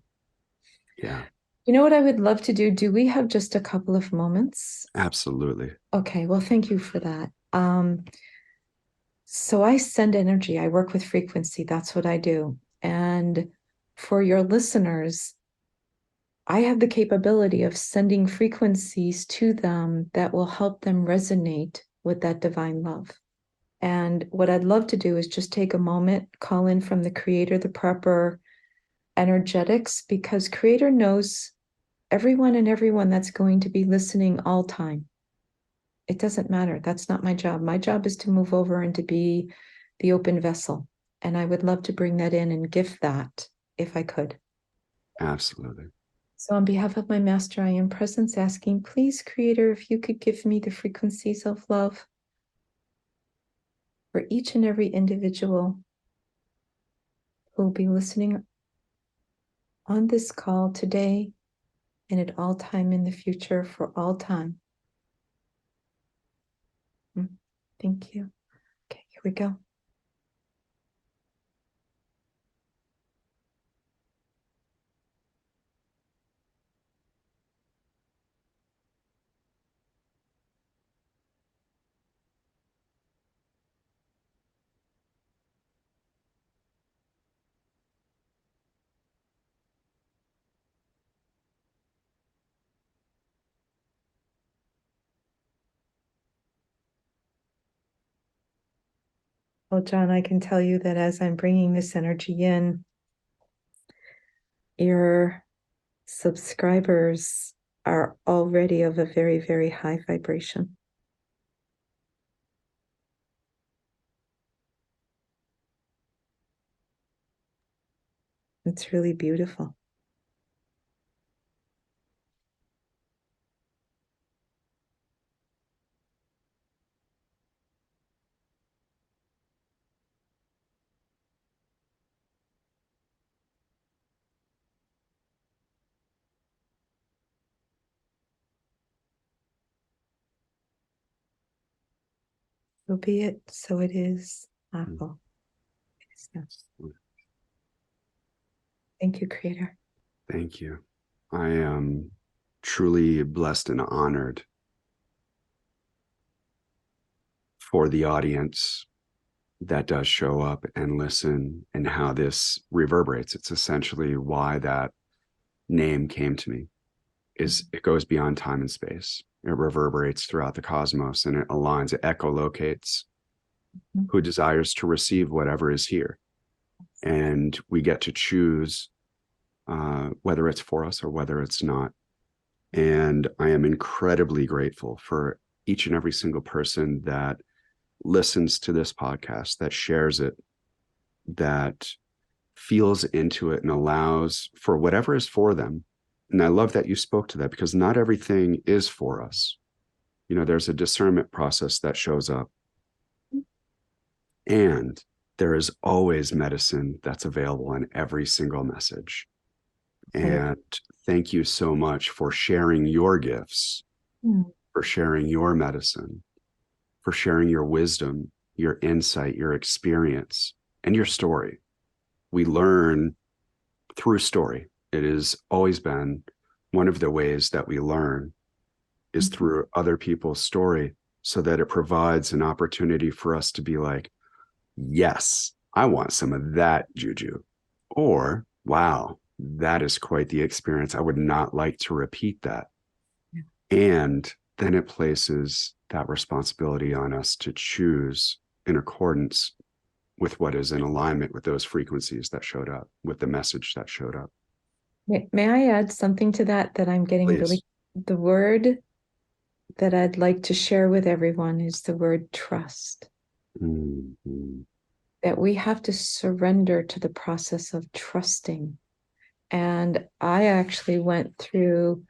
A: Yeah,
B: You know what I would love to do? Do we have just a couple of moments?
A: absolutely.
B: Okay, well, thank you for that. So I send energy, I work with frequency, that's what I do. And for your listeners, I have the capability of sending frequencies to them that will help them resonate with that divine love. And what I'd love to do is just take a moment, call in from the creator the proper energetics, because creator knows everyone and everyone that's going to be listening all time. It doesn't matter. That's not my job. My job is to move over and to be the open vessel. And I would love to bring that in and gift that if I could.
A: Absolutely.
B: So, on behalf of my master, I am presence asking, please, Creator, if you could give me the frequencies of love for each and every individual who will be listening on this call today and at all time in the future for all time. Thank you. Okay, here we go. Well, John, I can tell you that as I'm bringing this energy in, your subscribers are already of a very, very high vibration. It's really beautiful. So be it, so it is. Apple. Thank you, Creator.
A: Thank you. I am truly blessed and honored for the audience that does show up and listen and how this reverberates. It's essentially why that name came to me, is it goes beyond time and space. It reverberates throughout the cosmos and it aligns, it echolocates who desires to receive whatever is here. And we get to choose whether it's for us or whether it's not. And I am incredibly grateful for each and every single person that listens to this podcast, that shares it, that feels into it and allows for whatever is for them. And I love that you spoke to that because not everything is for us. You know, there's a discernment process that shows up. And there is always medicine that's available in every single message. And thank you so much for sharing your gifts, for sharing your medicine, for sharing your wisdom, your insight, your experience, and your story. We learn through story. It has always been one of the ways that we learn is through other people's story, so that it provides an opportunity for us to be like, yes, I want some of that juju. Or, wow, that is quite the experience. I would not like to repeat that. And then it places that responsibility on us to choose in accordance with what is in alignment with those frequencies that showed up, with the message that showed up.
B: May I add something to that I'm getting
A: Please.
B: really, the word that I'd like to share with everyone is the word trust.
A: Mm-hmm.
B: That we have to surrender to the process of trusting. And I actually went through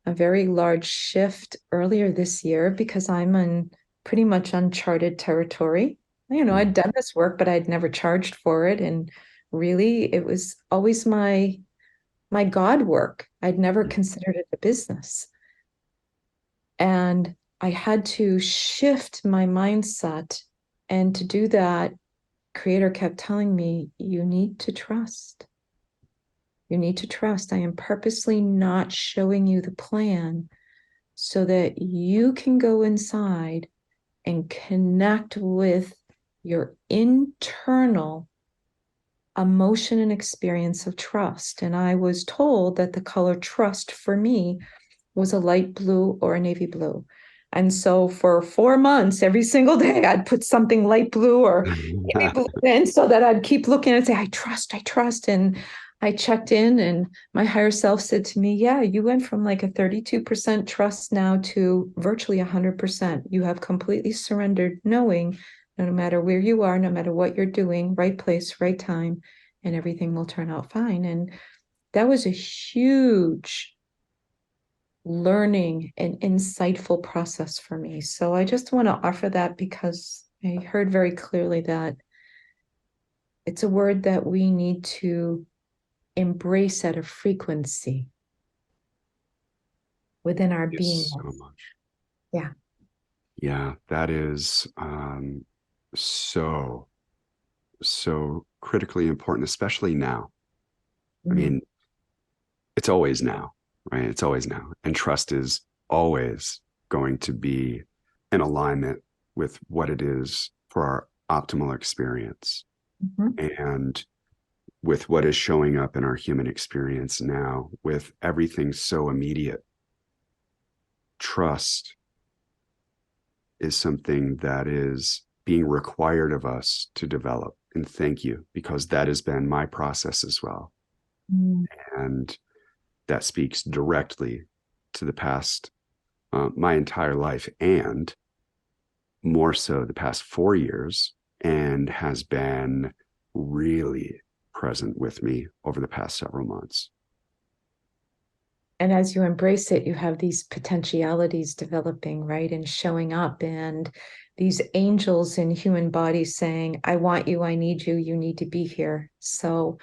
B: a very large shift earlier this year because I'm in pretty much uncharted territory. I'd done this work, but I'd never charged for it. And really, it was always my God work. I'd never considered it a business. And I had to shift my mindset. And to do that, Creator kept telling me, you need to trust. You need to trust. I am purposely not showing you the plan so that you can go inside and connect with your internal emotion and experience of trust. And I was told that the color trust for me was a light blue or a navy blue. And so for 4 months, every single day, I'd put something light blue or navy blue in so that I'd keep looking and say, I trust, I trust. And I checked in, and my higher self said to me, yeah, you went from like a 32% trust now to virtually 100%. You have completely surrendered, knowing no matter where you are, no matter what you're doing, right place, right time, and everything will turn out fine. And that was a huge learning and insightful process for me. So I just want to offer that because I heard very clearly that it's a word that we need to embrace at a frequency within our being.
A: So much.
B: Yeah.
A: Yeah, that is so, so critically important, especially now. I mean, it's always now, right? It's always now. And trust is always going to be in alignment with what it is for our optimal experience. And with what is showing up in our human experience now, with everything so immediate, trust is something that is being required of us to develop. And thank you, because that has been my process as well. And that speaks directly to the past, my entire life, and more so the past 4 years, and has been really present with me over the past several months.
B: And as you embrace it, you have these potentialities developing, right? And showing up, and these angels in human bodies saying, I want you, I need you, you need to be here. So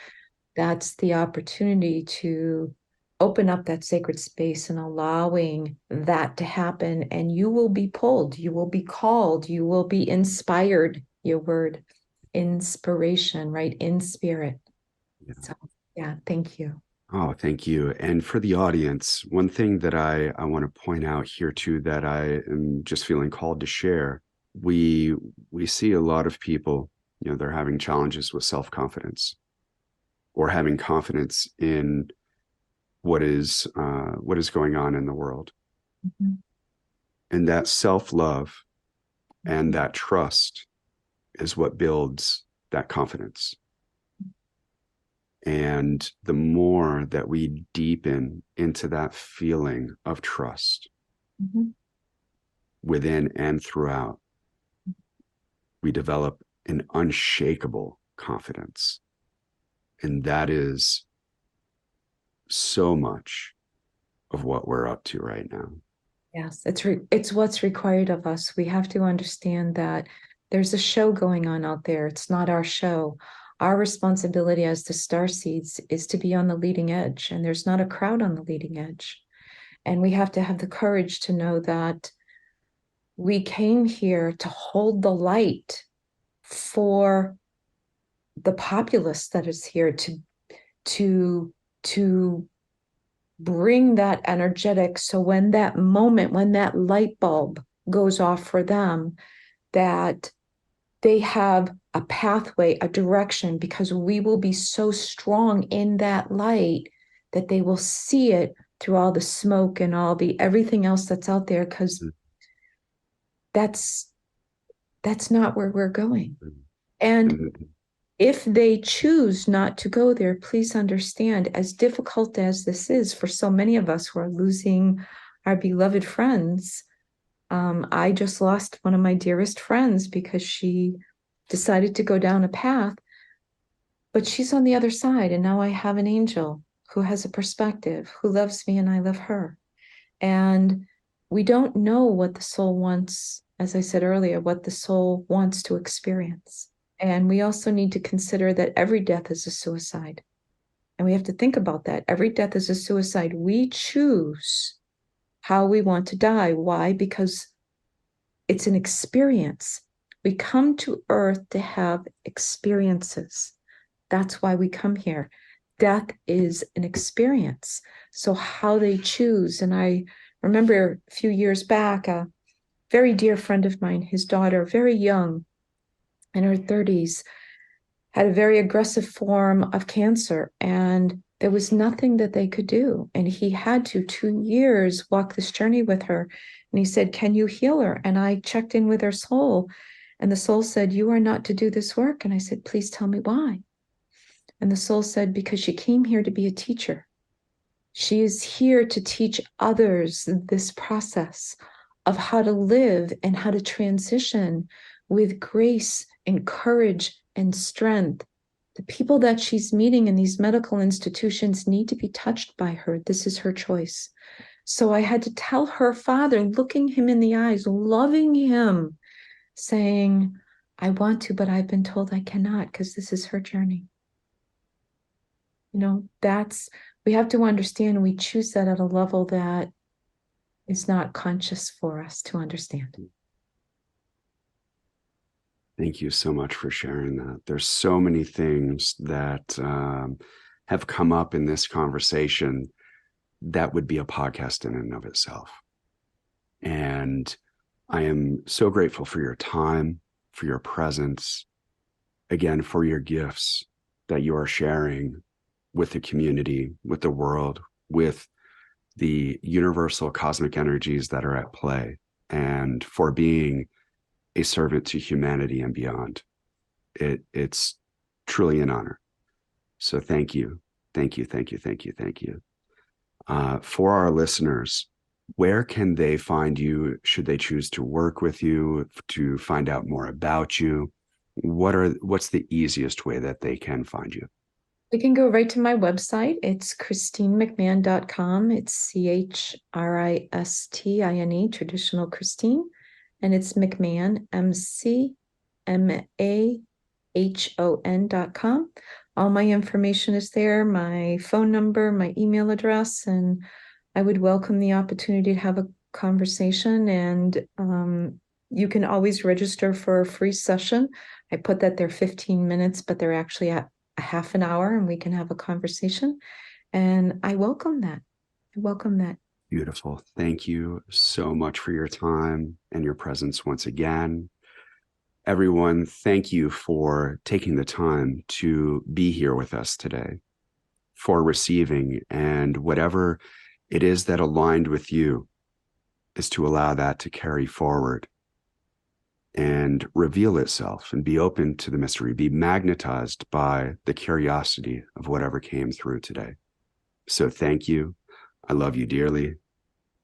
B: that's the opportunity to open up that sacred space and allowing that to happen. And you will be pulled, you will be called, you will be inspired. Your word, inspiration, right? In spirit.
A: Yeah.
B: So, yeah, thank you.
A: Oh, thank you. And for the audience, one thing that I want to point out here too, that I am just feeling called to share, we see a lot of people, they're having challenges with self-confidence, or having confidence in what is going on in the world. And that self-love and that trust is what builds that confidence. And the more that we deepen into that feeling of trust within and throughout, we develop an unshakable confidence. And that is so much of what we're up to right now.
B: Yes, it's what's required of us. We have to understand that there's a show going on out there. It's not our show. Our responsibility as the star seeds is to be on the leading edge, and there's not a crowd on the leading edge. And we have to have the courage to know that we came here to hold the light for the populace that is here, to bring that energetic. So when that moment, when that light bulb goes off for them, that they have a pathway, a direction, because we will be so strong in that light that they will see it through all the smoke and all the everything else that's out there, because that's not where we're going. And if they choose not to go there, please understand, as difficult as this is for so many of us who are losing our beloved friends. I just lost one of my dearest friends because she decided to go down a path, but she's on the other side. And now I have an angel who has a perspective, who loves me and I love her. And we don't know what the soul wants as I said earlier, what the soul wants to experience. And we also need to consider that every death is a suicide. And we have to think about that. Every death is a suicide. We choose how we want to die. Why? Because it's an experience. We come to Earth to have experiences. That's why we come here. Death is an experience. So how they choose. And I remember a few years back, a very dear friend of mine, his daughter, very young, in her 30s, had a very aggressive form of cancer, and there was nothing that they could do. And he had to 2 years walk this journey with her. And he said, "Can you heal her?" And I checked in with her soul, and the soul said, "You are not to do this work." And I said, "Please tell me why." And the soul said, "Because she came here to be a teacher. She is here to teach others this process of how to live and how to transition with grace and courage and strength. The people that she's meeting in these medical institutions need to be touched by her. This is her choice." So I had to tell her father, looking him in the eyes, loving him, saying, "I want to, but I've been told I cannot because this is her journey." We have to understand we choose that at a level that is not conscious for us to understand.
A: Thank you so much for sharing that. There's so many things that have come up in this conversation that would be a podcast in and of itself. And I am so grateful for your time, for your presence, again, for your gifts that you are sharing with the community, with the world, with the universal cosmic energies that are at play, and for being a servant to humanity and beyond. It's truly an honor. So thank you. Thank you. Thank you. Thank you. Thank you. For our listeners, where can they find you? Should they choose to work with you, to find out more about you? What's the easiest way that they can find you?
B: You can go right to my website. It's ChristineMcMahon.com. It's CHRISTINE, traditional Christine. And it's McMahon, McMahon.com. All my information is there, my phone number, my email address, and I would welcome the opportunity to have a conversation. And you can always register for a free session. I put that they're 15 minutes, but they're actually at a half an hour, and we can have a conversation. And I welcome that. I welcome that.
A: Beautiful. Thank you so much for your time and your presence once again. Everyone, thank you for taking the time to be here with us today, for receiving, and whatever it is that aligned with you is to allow that to carry forward and reveal itself and be open to the mystery, be magnetized by the curiosity of whatever came through today. So thank you. I love you dearly.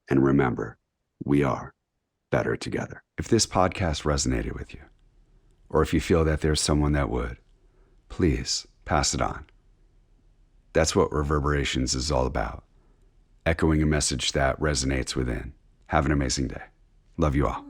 A: And remember, we are better together. If this podcast resonated with you, or if you feel that there's someone that would, please pass it on. That's what Reverberations is all about. Echoing a message that resonates within. Have an amazing day. Love you all.